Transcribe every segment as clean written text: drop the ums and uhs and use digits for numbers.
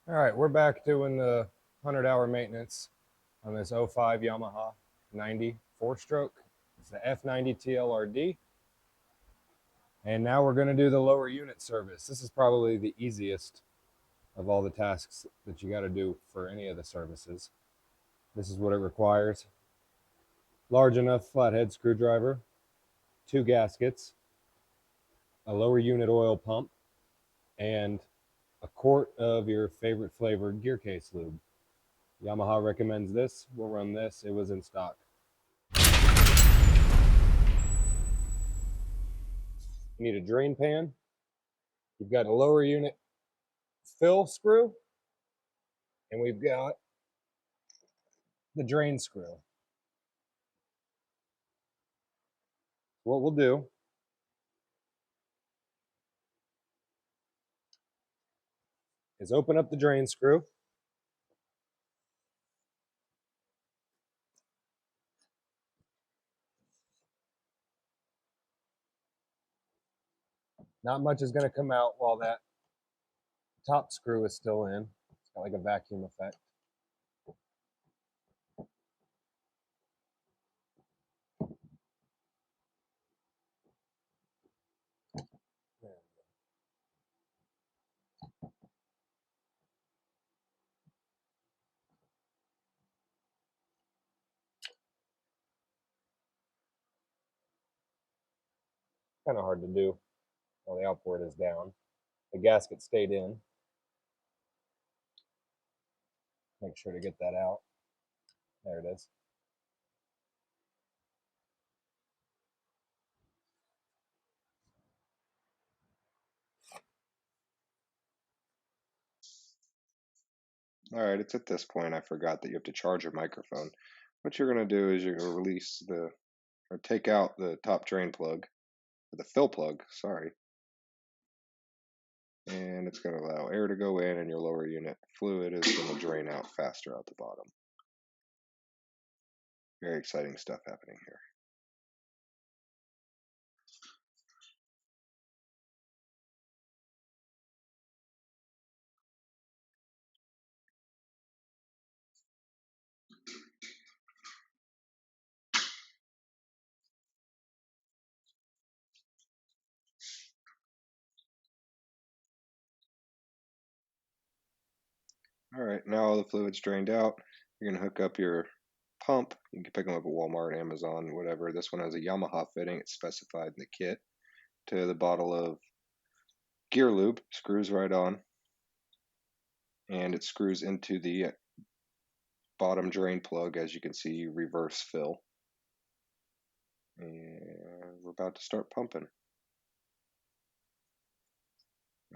All right, we're back doing the 100-hour maintenance on this '05 Yamaha 90 four-stroke. It's the F90 TLRD. And now we're going to do the lower unit service. This is probably the easiest of all the tasks that you got to do for any of the services. This is what it requires. Large enough flathead screwdriver, 2 gaskets, a lower unit oil pump, and a quart of your favorite flavor gear case lube. Yamaha recommends this. We'll run this. It was in stock. You need a drain pan. You've got a lower unit fill screw, and we've got the drain screw. What we'll do is open up the drain screw. Not much is going to come out while that top screw is still in. It's got like a vacuum effect. Kind of hard to do while the outboard is down. The gasket stayed in. Make sure to get that out. There it is. All right, it's at this point I forgot that you have to charge your microphone. What you're going to do is you're going to release or take out the top drain plug, or the fill plug, sorry. And it's going to allow air to go in and your lower unit fluid is going to drain out faster out the bottom. Very exciting stuff happening here. All right, now all the fluid's drained out. You're going to hook up your pump. You can pick them up at Walmart, Amazon, whatever. This one has a Yamaha fitting. It's specified in the kit. To the bottle of gear lube, screws right on, and it screws into the bottom drain plug. As you can see, reverse fill. And we're about to start pumping.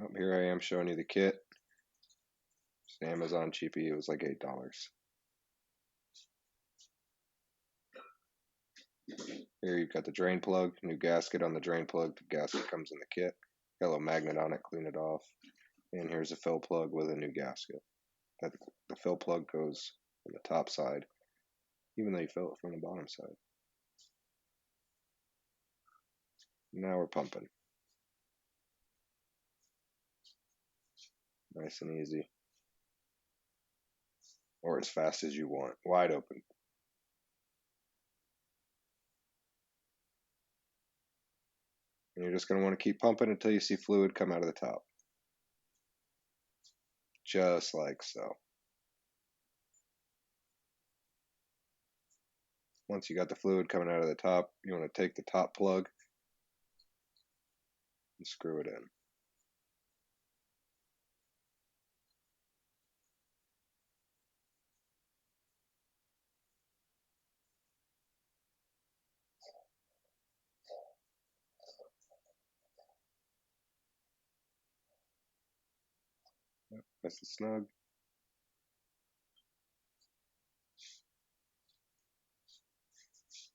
Oh, here I am showing you the kit. It's an Amazon cheapie. It was like $8. Here you've got the drain plug, new gasket on the drain plug. The gasket comes in the kit. Got a little magnet on it, clean it off. And here's a fill plug with a new gasket. The fill plug goes on the top side, even though you fill it from the bottom side. Now we're pumping. Nice and easy. Or as fast as you want. Wide open. And you're just going to want to keep pumping until you see fluid come out of the top. Just like so. Once you got the fluid coming out of the top, you want to take the top plug and screw it in. Yep, nice and snug.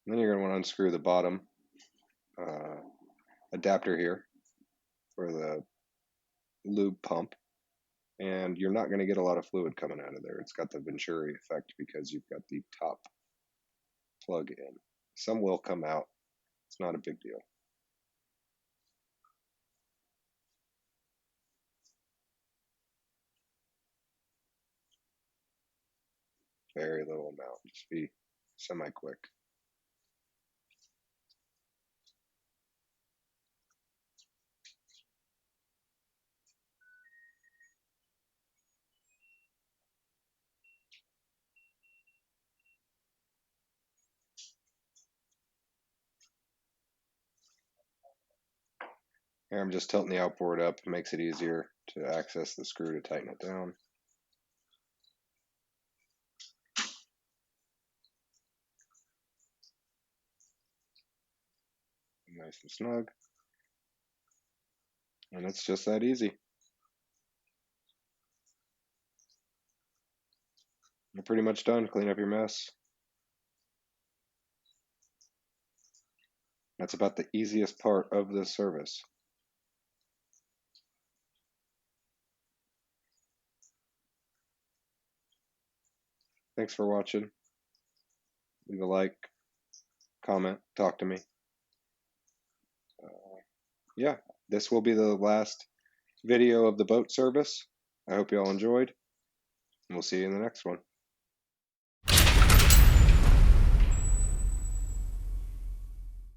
And then you're going to want to unscrew the bottom adapter here for the lube pump. And you're not going to get a lot of fluid coming out of there. It's got the Venturi effect because you've got the top plug in. Some will come out. It's not a big deal. very little amount. Just be semi-quick. Here I'm just tilting the outboard up. It makes it easier to access the screw to tighten it down. Nice and snug. And it's just that easy. You're pretty much done. Clean up your mess. That's about the easiest part of this service. Thanks for watching. Leave a like, comment, talk to me. Yeah, this will be the last video of the boat service. I hope you all enjoyed, and we'll see you in the next one.